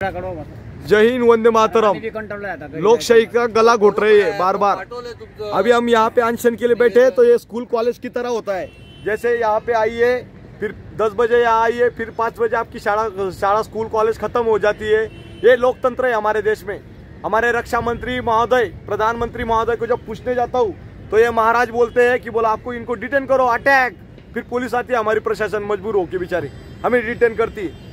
जय हिंद, वंदे मातरम। लोकशाही का गला घोट रहे हैं बार बार। अभी हम यहाँ पे अनशन के लिए बैठे हैं, तो ये स्कूल कॉलेज की तरह होता है। जैसे यहाँ पे आइए, फिर 10 बजे यहाँ आइए, फिर 5 बजे आपकी शाला स्कूल कॉलेज खत्म हो जाती है। ये लोकतंत्र है हमारे देश में। हमारे रक्षा मंत्री महोदय, प्रधानमंत्री महोदय को जब पूछने जाता हूँ तो ये महाराज बोलते हैं कि बोला आपको इनको डिटेन करो, अटैक। फिर पुलिस आती है, हमारी प्रशासन मजबूर होकर बेचारी हमें डिटेन करती है।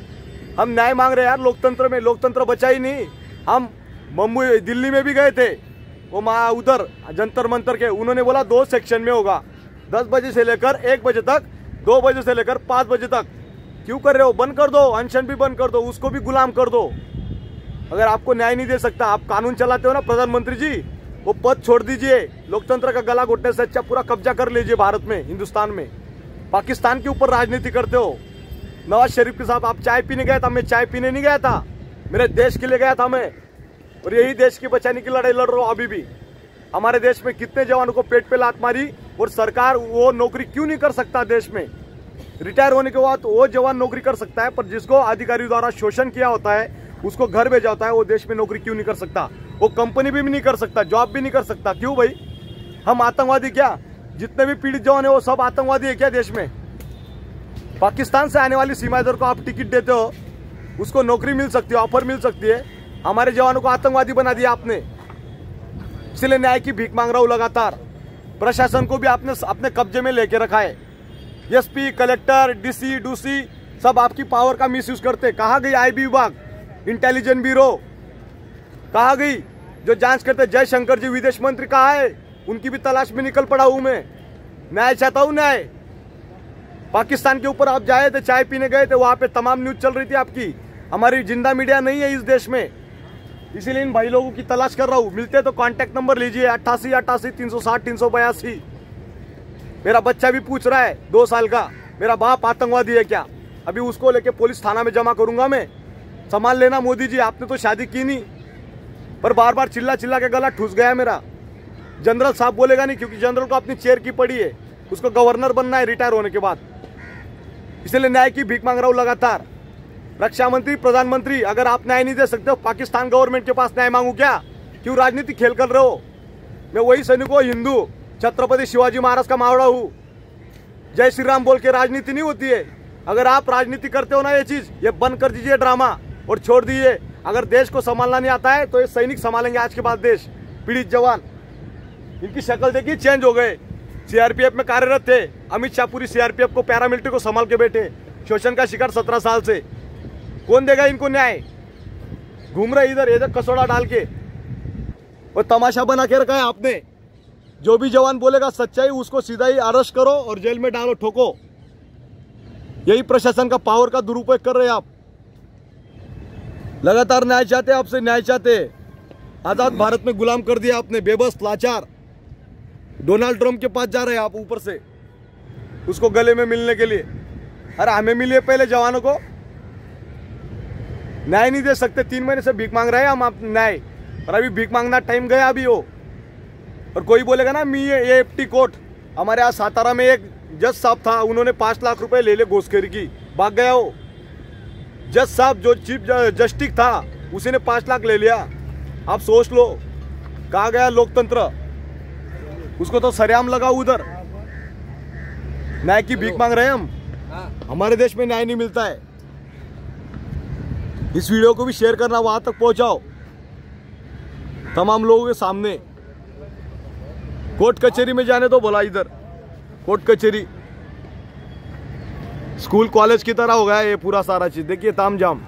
हम न्याय मांग रहे हैं यार लोकतंत्र में। लोकतंत्र बचा ही नहीं। हम मुंबई दिल्ली में भी गए थे, वो उधर जंतर मंतर के, उन्होंने बोला 2 सेक्शन में होगा, 10 बजे से लेकर 1 बजे तक, 2 बजे से लेकर 5 बजे तक। क्यों कर रहे हो? बंद कर दो, अनशन भी बंद कर दो, उसको भी गुलाम कर दो। अगर आपको न्याय नहीं दे सकता, आप कानून चलाते हो ना प्रधानमंत्री जी, वो पद छोड़ दीजिए। लोकतंत्र का गला घोटने से अच्छा पूरा कब्जा कर लीजिए भारत में, हिंदुस्तान में। पाकिस्तान के ऊपर राजनीति करते हो। नवाज शरीफ के साथ आप चाय पीने गए था, मैं चाय पीने नहीं गया था, मेरे देश के लिए गया था मैं। और यही देश की बचाने की लड़ाई लड़ रहा हूं अभी भी। हमारे देश में कितने जवानों को पेट पे लात मारी, और सरकार वो नौकरी क्यों नहीं कर सकता देश में? रिटायर होने के बाद वो जवान नौकरी कर सकता है, पर जिसको अधिकारियों द्वारा शोषण किया होता है, उसको घर भेजा होता है, वो देश में नौकरी क्यों नहीं कर सकता? वो कंपनी भी नहीं कर सकता, जॉब भी नहीं कर सकता। क्यों भाई? हम आतंकवादी क्या? जितने भी पीड़ित जवान है वो सब आतंकवादी है क्या देश में? पाकिस्तान से आने वाली सीमाएदार को आप टिकट देते हो, उसको नौकरी मिल सकती है, ऑफर मिल सकती है। हमारे जवानों को आतंकवादी बना दिया आपने। इसलिए न्याय की भीख मांग रहा हूं लगातार। प्रशासन को भी आपने अपने कब्जे में लेके रखा है। एसपी, कलेक्टर, डीसी, डूसी सब आपकी पावर का मिसयूज करते। कहाँ गई आईबी विभाग, इंटेलिजेंस ब्यूरो कहाँ गई जो जांच करते? जयशंकर जी विदेश मंत्री कहाँ है? उनकी भी तलाश में निकल पड़ा हूं मैं। न्याय चाहता हूं, न्याय। पाकिस्तान के ऊपर आप जाए थे, चाय पीने गए थे, वहां पे तमाम न्यूज चल रही थी आपकी। हमारी जिंदा मीडिया नहीं है इस देश में, इसीलिए इन भाई लोगों की तलाश कर रहा हूं। मिलते तो कांटेक्ट नंबर लीजिए 88 88 360 382। मेरा बच्चा भी पूछ रहा है 2 साल का, मेरा बाप आतंकवादी है क्या? अभी उसको लेके पुलिस थाना में जमा करूंगा मैं। संभाल लेना मोदी जी, आपने तो शादी की नहीं, पर बार बार चिल्ला चिल्ला के गला ठूस गया मेरा। जनरल साहब बोलेगा नहीं, क्योंकि जनरल को अपनी चेयर की पड़ी है, उसको गवर्नर बनना है रिटायर होने के बाद। इसलिए न्याय की भीख मांग रहा हूं लगातार। रक्षा मंत्री, प्रधानमंत्री, अगर आप न्याय नहीं दे सकते हो, पाकिस्तान गवर्नमेंट के पास न्याय मांगू क्या? क्यों राजनीति खेल कर रहे हो? मैं वही सैनिक हूं, हिंदू, छत्रपति शिवाजी महाराज का मावड़ा हूं। जय श्री राम बोल के राजनीति नहीं होती है। अगर आप राजनीति करते हो ना, ये चीज ये बंद कर दीजिए ड्रामा, और छोड़ दीजिए। अगर देश को संभालना नहीं आता है तो ये सैनिक संभालेंगे आज के बाद देश। पीड़ित जवान, इनकी शक्ल देखिए, चेंज हो गए। सीआरपीएफ में कार्यरत थे, अमित शाह पूरी सीआरपीएफ को, पैरामिलिट्री को संभाल के बैठे। शोषण का शिकार 17 साल से। कौन देगा इनको न्याय? घूम रहे इधर इधर कसौड़ा डाल के, और तमाशा बना के रखा है आपने। जो भी जवान बोलेगा सच्चाई, उसको सीधा ही अरेस्ट करो और जेल में डालो, ठोको। यही प्रशासन का पावर का दुरुपयोग कर रहे हैं आप। लगातार न्याय चाहते, आपसे न्याय चाहते। आजाद भारत में गुलाम कर दिया आपने, बेबस, लाचार। डोनाल्ड ट्रंप के पास जा रहे हैं आप ऊपर से, उसको गले में मिलने के लिए। अरे हमें मिलिए पहले, जवानों को। न्याय नहीं दे सकते, 3 महीने से भीख मांग रहे हैं हम आप न्याय, और अभी भीख मांगना टाइम गया अभी वो। और कोई बोलेगा ना मी ये एफटी कोर्ट, हमारे यहाँ सातारा में एक जज साहब था, उन्होंने 5 लाख रुपए ले घूसखोरी की, भाग गया वो। जज साहब जो चीफ जस्टिस था, उसी ने 5 लाख ले लिया। आप सोच लो कहाँ गया लोकतंत्र? उसको तो सरेआम लगा उधर। न्याय की भीख मांग रहे हैं हम। हमारे देश में न्याय नहीं मिलता है। इस वीडियो को भी शेयर करना, वहां तक पहुंचाओ तमाम लोगों के सामने। कोर्ट कचहरी में जाने दो बोला, इधर कोर्ट कचहरी स्कूल कॉलेज की तरह हो गया ये पूरा सारा चीज। देखिए तामझाम।